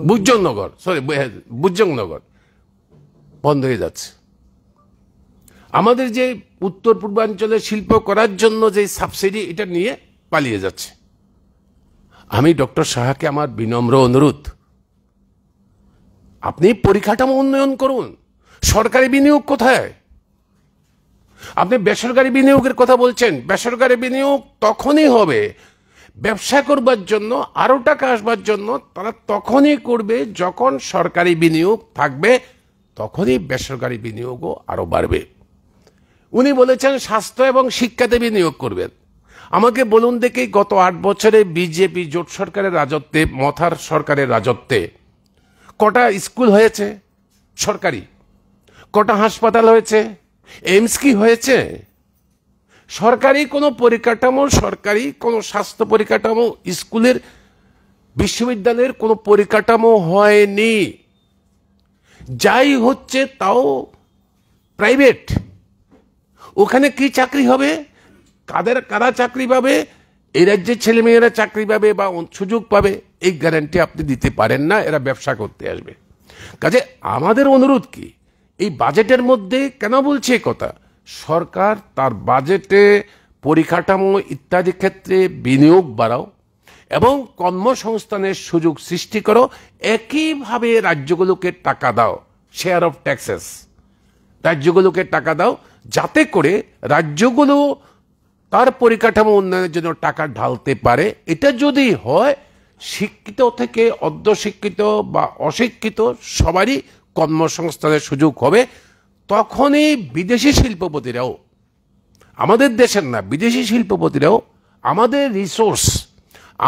বুজ্জংনগর বন্ধ হয়ে যাচ্ছে। আমাদের যে উত্তর পূর্বাঞ্চলে শিল্প করার জন্য যে সাবসিডি, এটা নিয়ে পালিয়ে যাচ্ছে। আমি ডক্টর সাহাকে আমার বিনম্র অনুরোধ, আপনি পরিকাঠামো উন্নয়ন করুন। সরকারি বিনিয়োগ কোথায়? আপনি বেসরকারি বিনিয়োগের কথা বলছেন। বেসরকারি বিনিয়োগ তখনই হবে, ব্যবসা করবার জন্য, আরো টাকা আসবার জন্য তারা তখনই করবে যখন সরকারি বিনিয়োগ থাকবে, তখনই বেসরকারি বিনিয়োগও আরো বাড়বে। উনি বলেছেন স্বাস্থ্য এবং শিক্ষাতে বিনিয়োগ করবেন। আমাকে বলুন দেখি, গত 8 বছরে বিজেপি জোট সরকারের রাজত্বে, মথার সরকারের রাজত্বে কটা স্কুল হয়েছে সরকারি? কটা হাসপাতাল হয়েছে? এইমস কি হয়েছে? সরকারি কোনো পরিকাঠামো, সরকারি কোনো স্বাস্থ্য পরিকাঠামো, স্কুলের, বিশ্ববিদ্যালয়ের কোনো পরিকাঠামো হয়নি। যাই হচ্ছে তাও প্রাইভেট। ওখানে কি চাকরি হবে? কারা চাকরি পাবে? এই রাজ্যের ছেলেমেয়েরা চাকরি পাবে বা সুযোগ পাবে, এই গ্যারান্টি আপনি দিতে পারেন না। এরা ব্যবসা করতে আসবে। কাজে আমাদের অনুরোধ কি, এই বাজেটের মধ্যে কেন বলছে কথা, সরকার তার বাজেটে পরিকাঠামো ইত্যাদি ক্ষেত্রে বিনিয়োগ বাড়াও এবং কর্মসংস্থানের সুযোগ সৃষ্টি করো। একইভাবে রাজ্যগুলোকে টাকা দাও, শেয়ার অফ ট্যাক্সেস, রাজ্যগুলোকে টাকা দাও, যাতে করে রাজ্যগুলো তার পরিকাঠামো উন্নয়নের জন্য টাকা ঢালতে পারে। এটা যদি হয়, শিক্ষিত থেকে অর্ধশিক্ষিত বা অশিক্ষিত সবারই কর্মসংস্থানের সুযোগ হবে। তখনই বিদেশি শিল্পপতিরাও, আমাদের দেশের না, বিদেশি শিল্পপতিরাও আমাদের রিসোর্স,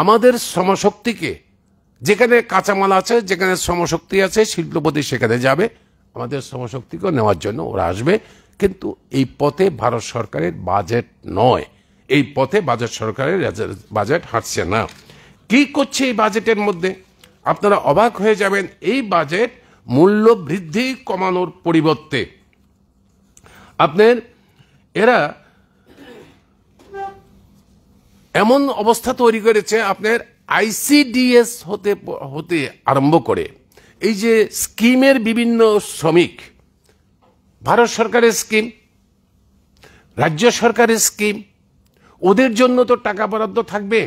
আমাদের শ্রমশক্তিকে, যেখানে কাঁচামাল আছে, যেখানে শ্রমশক্তি আছে, শিল্পপতি সেখানে যাবে, আমাদের শ্রমশক্তিকেও নেওয়ার জন্য ওরা আসবে। কিন্তু এই পথে ভারত সরকারের বাজেট নয়, এই পথে ভারত সরকারের বাজেট হাঁটছে না। কি করছে এই বাজেটের মধ্যে? আপনারা অবাক হয়ে যাবেন। এই বাজেট মূল্য বৃদ্ধি কমানোর পরিবর্তে আপনার এরা এমন অবস্থা তৈরি করেছে, আপনার আইসিডিএস হতে আরম্ভ করে এই যে স্কিমের বিভিন্ন শ্রমিক, ভারত সরকারের স্কিম, রাজ্য সরকারের স্কিম, ওদের জন্য তো টাকা বরাদ্দ থাকবে।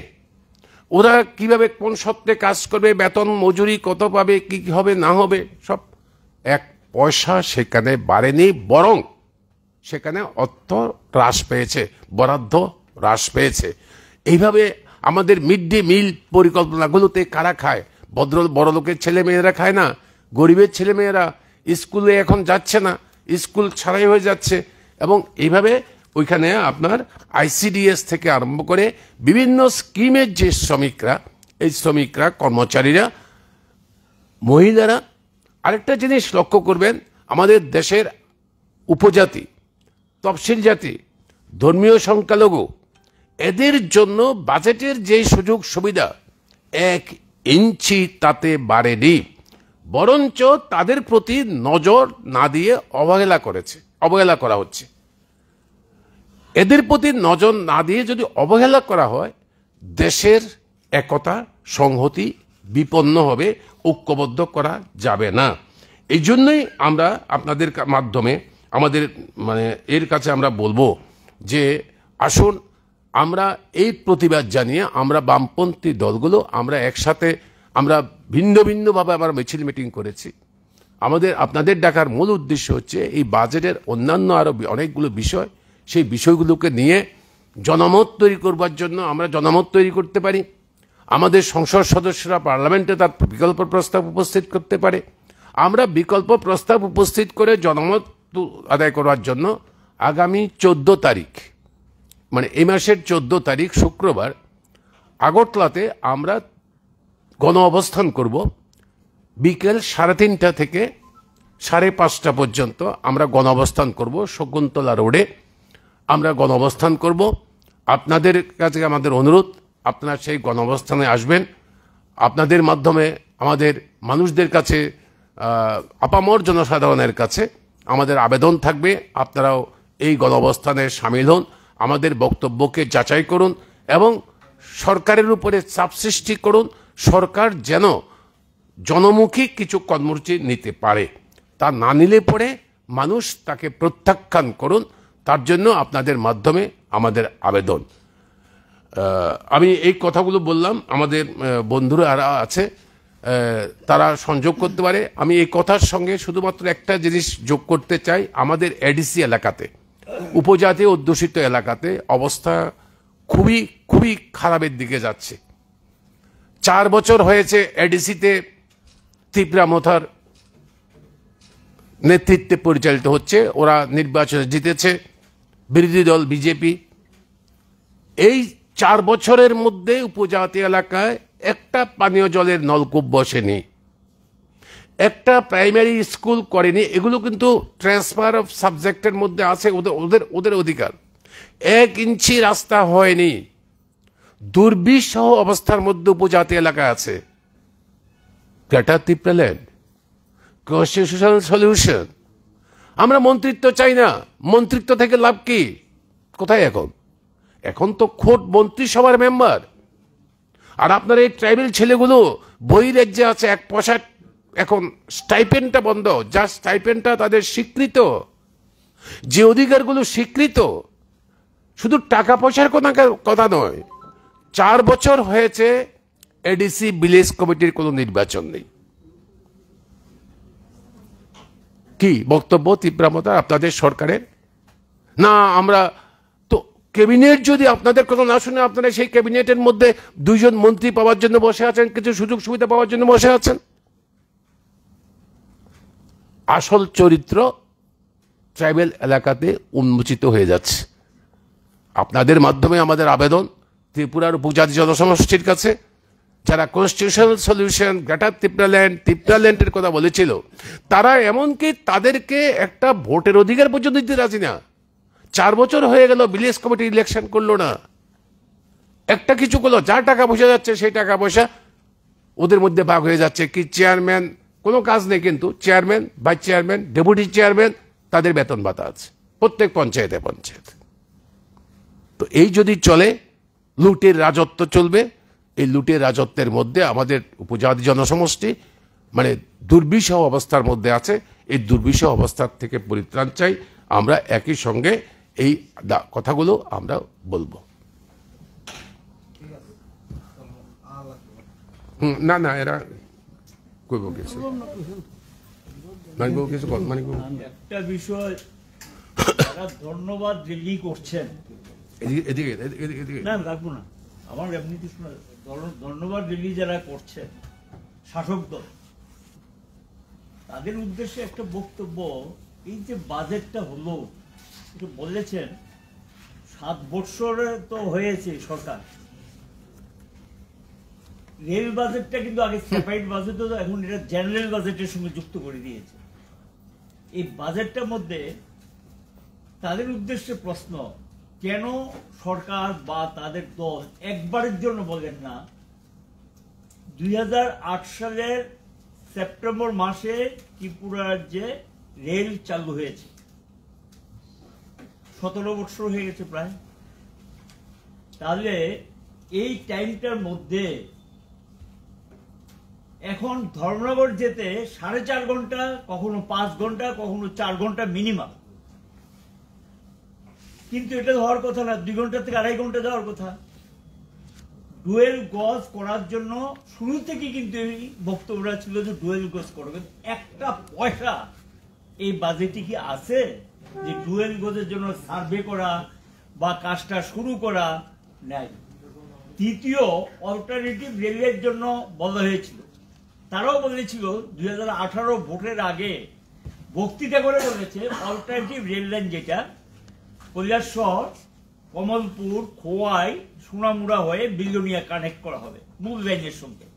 ওরা কিভাবে কোন সত্ত্বে কাজ করবে, বেতন মজুরি কত পাবে, কি হবে না হবে, সব এক পয়সা সেখানে বাড়েনি, বরং সেখানে অর্থ হ্রাস পেয়েছে, বরাদ্দ হ্রাস পেয়েছে। এইভাবে আমাদের মিড ডে মিল পরিকল্পনাগুলোতে কারা খায়? বড় লোকের ছেলে মেয়েরা খায় না, গরিবের ছেলে মেয়েরা স্কুলে এখন যাচ্ছে না, স্কুল ছাড়াই হয়ে যাচ্ছে। এবং এইভাবে ওইখানে আপনার ICDS থেকে আরম্ভ করে বিভিন্ন স্কিমের যে শ্রমিকরা, এই শ্রমিকরা, কর্মচারীরা, মহিলারা, আরেকটা জিনিস লক্ষ্য করবেন, আমাদের দেশের উপজাতি, তফসিল জাতি, ধর্মীয় সংখ্যালঘু, এদের জন্য বাজেটের যে সুযোগ সুবিধা 1 ইঞ্চি তাতে বাড়েনি, বরঞ্চ তাদের প্রতি নজর না দিয়ে অবহেলা করা হচ্ছে। এদের প্রতি নজর না দিয়ে যদি অবহেলা করা হয়, দেশের একতা সংহতি বিপন্ন হবে, ঐক্যবদ্ধ করা যাবে না। এই জন্যই আমরা আপনাদের মাধ্যমে আমাদের এর কাছে আমরা বলবো যে আসুন আমরা এই প্রতিবাদ জানিয়ে আমরা বামপন্থী দলগুলো আমরা একসাথে আমরা ভিন্ন ভিন্নভাবে আমরা মিছিল মিটিং করেছি। আপনাদের ডাকার মূল উদ্দেশ্য হচ্ছে এই বাজেটের অন্যান্য আরো অনেকগুলো বিষয়, সেই বিষয়গুলোকে নিয়ে জনমত তৈরি করবার জন্য আমরা জনমত তৈরি করতে পারি। আমাদের সংসদ সদস্যরা পার্লামেন্টে তার বিকল্প প্রস্তাব উপস্থিত করতে পারে। আমরা বিকল্প প্রস্তাব উপস্থিত করে জনমত আদায় করার জন্য আগামী 14 তারিখ, এই মাসের 14 তারিখ শুক্রবার আগরতলাতে আমরা গণ অবস্থান করব। বিকেল 3:30 থেকে 5:30 পর্যন্ত আমরা গণ অবস্থান করব। শকুন্তলা রোডে আমরা গণ অবস্থান করব। আপনাদের কাছে আমাদের অনুরোধ, আপনারা সেই গণ অবস্থানে আসবেন। আপনাদের মাধ্যমে আমাদের মানুষদের কাছে, আপামর জনসাধারণের কাছে আমাদের আবেদন থাকবে, আপনারাও এই গণ অবস্থানে সামিল হন, আমাদের বক্তব্যকে যাচাই করুন এবং সরকারের উপরে চাপ সৃষ্টি করুন, সরকার যেন জনমুখী কিছু কর্মসূচি নিতে পারে। তা না নিলে পরে মানুষ তাকে প্রত্যাখ্যান করুন, তার জন্য আপনাদের মাধ্যমে আমাদের আবেদন। আমি এই কথাগুলো বললাম, আমাদের বন্ধুরা যারা আছে তারা সংযোগ করতে পারে। আমি এই কথার সঙ্গে শুধুমাত্র একটা জিনিস যোগ করতে চাই, আমাদের এডিসি এলাকাতে, উপজাতি অধ্যুষিত এলাকাতে অবস্থা খুবই খুবই খারাপের দিকে যাচ্ছে। 4 বছর হয়েছে এডিসিতে ত্রিপুরা মোথার নেতৃত্বে পরিচালিত হচ্ছে, ওরা নির্বাচনে জিতেছে, বিরোধী দল বিজেপি। এই 4 বছরের মধ্যে উপজাতি এলাকায় একটা পানীয় জলের নলকূপ বসেনি, একটা প্রাইমারি স্কুল করেনি। এগুলো কিন্তু ট্রান্সফার অফ সাবজেক্টের মধ্যে আছে, ওদের অধিকার। 1 ইঞ্চি রাস্তা হয়নি, দুর্বিষহ অবস্থার মধ্যে উপজাতি এলাকা আছে। Greater Tripura land, constitutional solution. আমরা মন্ত্রিত্ব চাই না, মন্ত্রিত্ব থেকে লাভ কি? কোথায় এখন তো খোদ মন্ত্রিসভার মেম্বার। আর আপনার এই ট্রাইবেল ছেলেগুলো বহিরাজ্যে আছে, 1 পয়সা এখন স্টাইপেন্ডটা বন্ধ, যা স্টাইপেন্ডটা তাদের স্বীকৃত, যে অধিকারগুলো স্বীকৃত, শুধু টাকা পয়সার কথা নয়। 4 বছর হয়েছে এডিসি ভিলেজ কমিটির কোনো নির্বাচন নেই। কি বক্তব্য ত্রিপুরা মোথা আপনাদের সরকারের? না আমরা তো ক্যাবিনেট যদি আপনাদের কথা না শুনে আপনারা সেই ক্যাবিনেটের মধ্যে 2 জন মন্ত্রী পাওয়ার জন্য বসে আছেন, কিছু সুযোগ সুবিধা পাওয়ার জন্য বসে আছেন। আসল চরিত্র ট্রাইবেল এলাকাতে উন্মোচিত হয়ে যাচ্ছে। আপনাদের মাধ্যমে আমাদের আবেদন ত্রিপুরার উপজাতি জনসমষ্টির কাছে, যারা কনস্টিটিউশনাল সলিউশন, গ্রেটার ত্রিপুরা ল্যান্ডের কথা বলেছিল, তারা এমনকি তাদেরকে একটা ভোটের অধিকার পর্যন্ত দিতে রাজি না। 4 বছর হয়ে গেল, ভিলেজ কমিটি ইলেকশন করলো না, একটা কিছু করলো। যা টাকা পয়সা যাচ্ছে সেই টাকা পয়সা ওদের মধ্যে ভাগ হয়ে যাচ্ছে। কি চেয়ারম্যান, কোনো কাজ নেই, কিন্তু chairman, vice chairman, deputy chairman, তাদের বেতন ভাতা আছে প্রত্যেক পঞ্চায়েতে। তো এই যদি চলে, লুটের রাজত্ব চলবে। এই লুটের রাজত্বের মধ্যে আমাদের উপজাতি জনসমষ্টি দুর্বিষহ অবস্থার মধ্যে আছে। এই দুর্বিষহ অবস্থার থেকে পরিত্রাণ চাই। আমরা একই সঙ্গে এই কথাগুলো আমরা বলবো। না এরা কইব কিছু একটা বিষয়, ধন্যবাদ রেলি করছেন, না রাখবো না, আমার এমনিতে ধন্যবাদ রেলি যারা করছেন শাসক দল, তাদের উদ্দেশ্যে একটা বক্তব্য, এই যে বাজেটটা হলো, একটু বলেছেন 7 বছরে তো হয়েছে সরকার, রেল বাজেটটা কিন্তু আগে সেপারেট বাজেট হতো, এখন এটা জেনারেল বাজেটের সঙ্গে যুক্ত করে দিয়েছে। এই বাজেটটার মধ্যে তাদের উদ্দেশ্যে প্রশ্ন, কেন সরকার বা তাদের দল একবারের জন্য বলেন না 2008 সালের সেপ্টেম্বর মাসে ত্রিপুরা রাজ্যে রেল চালু হয়েছে, 17 বছর হয়ে গেছে প্রায়। তাহলে এই টাইমটার মধ্যে এখন ধর্মনগর যেতে 4.5 ঘন্টা, কখনো 5 ঘন্টা, কখনো 4 ঘন্টা মিনিমাম, কিন্তু এটা হওয়ার কথা না, 2 ঘন্টা থেকে 2.5 ঘন্টা যাওয়ার কথা। ডুয়েল গজ করার জন্য শুরু থেকে কিন্তু এই বক্তব্যটা ছিল যে ডুয়েল গজ করো, কিন্তু একটা পয়সা এই বাজেটে কি আছে যে ডুয়েল গজের জন্য সার্ভে করা বা কাজটা শুরু করা নাই। তৃতীয়, অল্টারনেটিভ রেলের জন্য বলা হয়েছিল, তারাও বলেছিল 2018 ভোটের আগে বক্তৃতা করে বলেছে অল্টারনেটিভ রেল লাইন যেটা কৈলাসহর, কমলপুর, খোয়াই, সোনামুড়া হয়ে বিলোনিয়া কানেক্ট করা হবে মূল লাইনের সঙ্গে।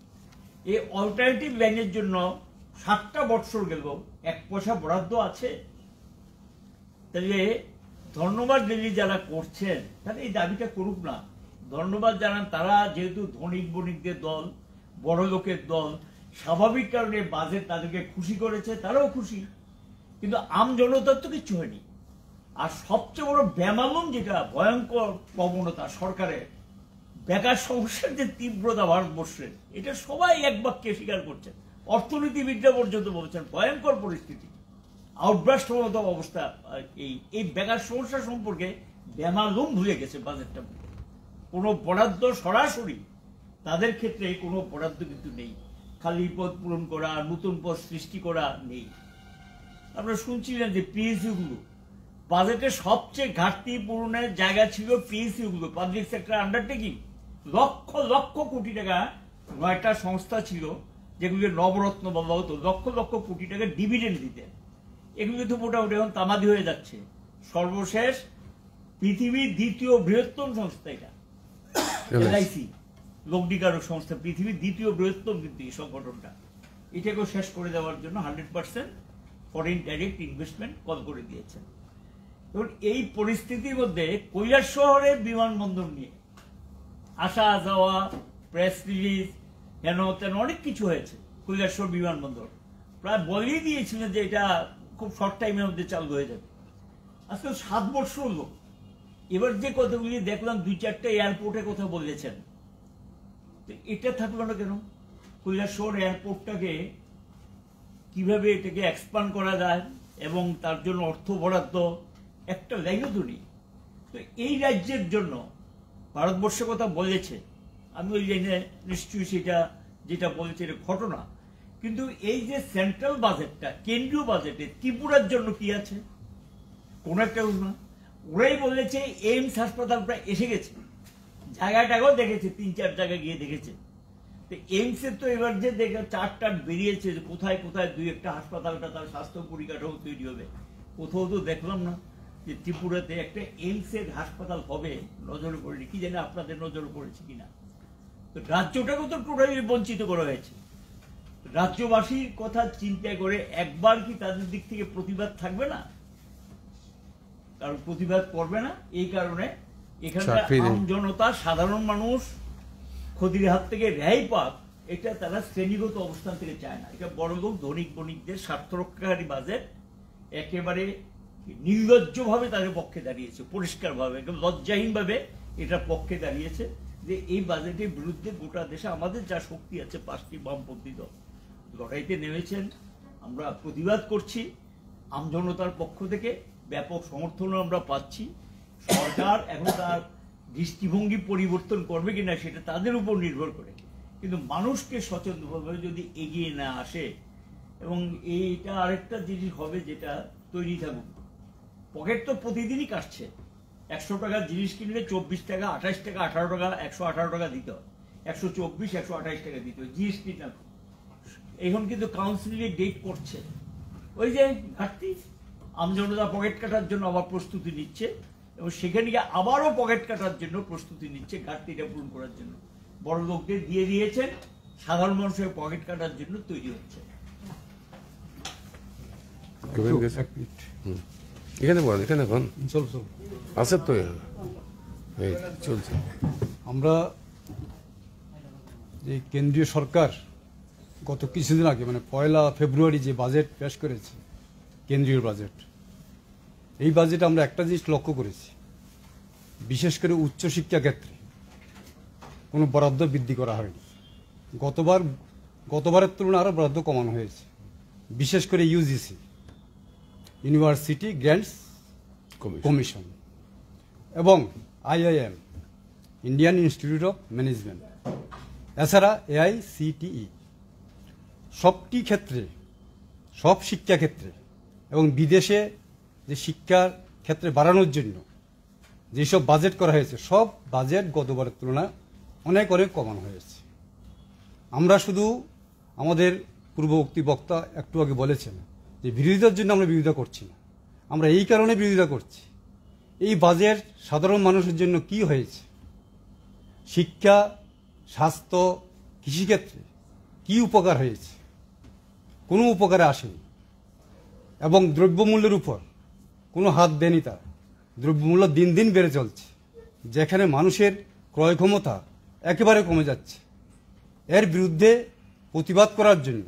এই অল্টারনেটিভ লাইনের জন্য 7টা বছর গেল, 1 পয়সা বরাদ্দ আছে? তাহলে ধন্যবাদ দিল্লি যারা করছেন, তাহলে এই দাবিটা করুক না, ধন্যবাদ জানান। তারা যেহেতু ধনিক বণিকদের দল, বড় লোকের দল, স্বাভাবিক কারণে বাজেট তাদেরকে খুশি করেছে, তারাও খুশি, কিন্তু আম জনতার তো কিছু হয়নি। আর সবচেয়ে বড় বেমালুম যেটা ভয়ঙ্কর প্রবণতা সরকারের, বেকার সমস্যার যে তীব্রতা ভারতবর্ষে, এটা সবাই এক বাক্যে স্বীকার করছেন, অর্থনীতিবিদরা পর্যন্ত বলছেন ভয়ঙ্কর পরিস্থিতি, আউটব্রাস্ট মতো অবস্থা। এই বেকার সমস্যা সম্পর্কে বেমালুম ভুলে গেছে বাজেটটা, কোনো বরাদ্দ সরাসরি তাদের ক্ষেত্রে কোনো বরাদ্দ কিন্তু নেই, খালি পদ পূরণ করা, নতুন পদ সৃষ্টি করা নেই। আপনারা শুনছিলেন যে পিএসইউ গুলো, বাজেটের সবচেয়ে ঘাটতি পূরণের জায়গা ছিল পিএসইউ গুলো, public sector undertaking. Lakh lakh crore টাকা 9টা সংস্থা ছিল যেগুলো নবরত্ন বলা হতো, লক্ষ লক্ষ কোটি টাকা ডিভিডেন্ড দিতে, এগুলো তো মোটামুটি এখন তামাদি হয়ে যাচ্ছে। সর্বশেষ পৃথিবীর 2য় বৃহত্তম সংস্থা এটা এলআইসি, লগ্নিকারক সংস্থা, পৃথিবীর 2য় বৃহত্তম কিন্তু এই সংগঠনটা, এটাকেও শেষ করে দেওয়ার জন্য 100% ফরেন ডাইরেক্ট ইনভেস্টমেন্ট কল করে দিয়েছেন। এবং এই পরিস্থিতির মধ্যে কৈলাসহরের বিমানবন্দর নিয়ে আসা যাওয়া, প্রেস রিলিজ, হেন তেন অনেক কিছু হয়েছে। কৈলাসহর বিমানবন্দর প্রায় বলেই দিয়েছিলেন যে এটা খুব শর্ট টাইমের মধ্যে চালু হয়ে যাবে, আজকে 7 বছর হলো। এবার যে কথাগুলি দেখলাম, 2-4টা এয়ারপোর্টের কথা বলেছেন, এটা থাকলো না কেন? কৈলাসহর এয়ারপোর্টটাকে কিভাবে এটাকে এক্সপান্ড করা যায় এবং তার জন্য অর্থ বরাদ্দ একটা লাইনও তো নেই। তো এই রাজ্যের জন্য ভারতবর্ষের কথা বলেছে, আমি ওই লাইনে নিশ্চয়ই সেটা যেটা বলেছে এটা ঘটনা, কিন্তু এই যে সেন্ট্রাল বাজেটটা, কেন্দ্রীয় বাজেটে ত্রিপুরার জন্য কি আছে? কোন একটা না। ওরাই বলেছে এইমস হাসপাতাল প্রায় এসে গেছে, জায়গাটাকেও দেখেছে, 3-4 জায়গায় গিয়ে দেখেছে। তো এইমস এর তো এবার যে দেখে 4টা বেরিয়েছে, যে কোথায় কোথায় 2-1টা হাসপাতালটা তার স্বাস্থ্য পরিকাঠামো তৈরি হবে, কোথাও তো দেখলাম না যে ত্রিপুরাতে একটা এইমস এর হাসপাতাল হবে। নজরে পড়েনি, কি জানি আপনাদের নজরে পড়েছে কিনা। তো রাজ্যটাকেও তো টোটালি বঞ্চিত করা হয়েছে। রাজ্যবাসীর কথা চিন্তা করে একবার কি তাদের দিক থেকে প্রতিবাদ থাকবে না? কারণ প্রতিবাদ করবে না, এই কারণে এখানকার আম জনতা, সাধারণ মানুষ ক্ষতির হাত থেকে রেহাই পাক, এটা তারা শ্রেণীগত অবস্থান থেকে চায় না। এটা বড়লোক ধনিক বণিকদের স্বার্থ রক্ষাকারী বাজেট, একেবারে নির্লজ্জভাবে তাদের পক্ষে দাঁড়িয়েছে, পরিষ্কারভাবে, একদম লজ্জাহীনভাবে এটার পক্ষে দাঁড়িয়েছে যে এই বাজেটের বিরুদ্ধে গোটা দেশে আমাদের যা শক্তি আছে 5টি বামপন্থী দল লড়াইতে নেমেছেন। আমরা প্রতিবাদ করছি, আমজনতার পক্ষ থেকে ব্যাপক সমর্থন আমরা পাচ্ছি। সরকার এখন তার দৃষ্টিভঙ্গি পরিবর্তন করবে কিনা সেটা তাদের উপর নির্ভর করে, কিন্তু মানুষকে সচেতনভাবে যদি এগিয়ে না আসে, এবং এইটা আরেকটা জিনিস হবে যেটা তৈরি থাকুক, পকেট তো প্রতিদিনই কাটছে। 100 টাকার জিনিস কিনলে 24 টাকা, 28 টাকা, 18 টাকা, 118 টাকা দিতে হয়, 124, 128 টাকা দিতে হয় জিএসটি না। এখন কিন্তু কাউন্সিলে ডেট করছে ওই যে ঘাটতি, আমজনতা পকেট কাটার জন্য আবার প্রস্তুতি নিচ্ছে এবং সেখানে গিয়ে আবারও পকেট কাটার জন্য প্রস্তুতি নিচ্ছে ঘাটতিটা পূরণ করার জন্য। বড় লোকদের দিয়ে দিয়েছেন, সাধারণ মানুষের পকেট কাটার জন্য তৈরি হচ্ছে। এখানে বল, এখানে কোন আছে তো চলছে। আমরা যে কেন্দ্রীয় সরকার গত কিছুদিন আগে মানে 1 ফেব্রুয়ারি যে বাজেট পেশ করেছে, কেন্দ্রীয় বাজেট, এই বাজেটে আমরা একটা জিনিস লক্ষ্য করেছি, বিশেষ করে উচ্চশিক্ষা ক্ষেত্রে কোনো বরাদ্দ বৃদ্ধি করা হয়নি। গতবারের তুলনায় আরও বরাদ্দ কমানো হয়েছে, বিশেষ করে ইউজিসি, ইউনিভার্সিটি গ্র্যান্টস কমিশন, এবং IIM, Indian institute of management, এছাড়া AICTE, সবটি ক্ষেত্রে, সব শিক্ষা ক্ষেত্রে এবং বিদেশে যে শিক্ষার ক্ষেত্রে বাড়ানোর জন্য যেসব বাজেট করা হয়েছে, সব বাজেট গতবারের তুলনায় অনেক কমানো হয়েছে। আমরা শুধু আমাদের পূর্ববর্তী বক্তা একটু আগে বলেছেন যে বিরোধিতার জন্য আমরা বিরোধিতা করছি না, আমরা এই কারণে বিরোধিতা করছি, এই বাজেট সাধারণ মানুষের জন্য কি হয়েছে, শিক্ষা, স্বাস্থ্য, কৃষিক্ষেত্রে কি উপকার হয়েছে, কোনো উপকারে আসেনি। এবং দ্রব্যমূল্যের উপর কোনো হাত দেয়নি তার। দ্রব্যমূল্য দিন দিন বেড়ে চলছে, যেখানে মানুষের ক্রয় ক্ষমতা একেবারে কমে যাচ্ছে। এর বিরুদ্ধে প্রতিবাদ করার জন্য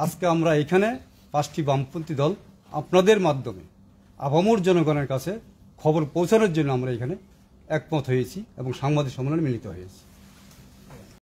আজকে আমরা এখানে 5টি বামপন্থী দল আপনাদের মাধ্যমে আপামর জনগণের কাছে খবর পৌঁছানোর জন্য আমরা এখানে একমত হয়েছি এবং সাংবাদিক সম্মেলনে মিলিত হয়েছি।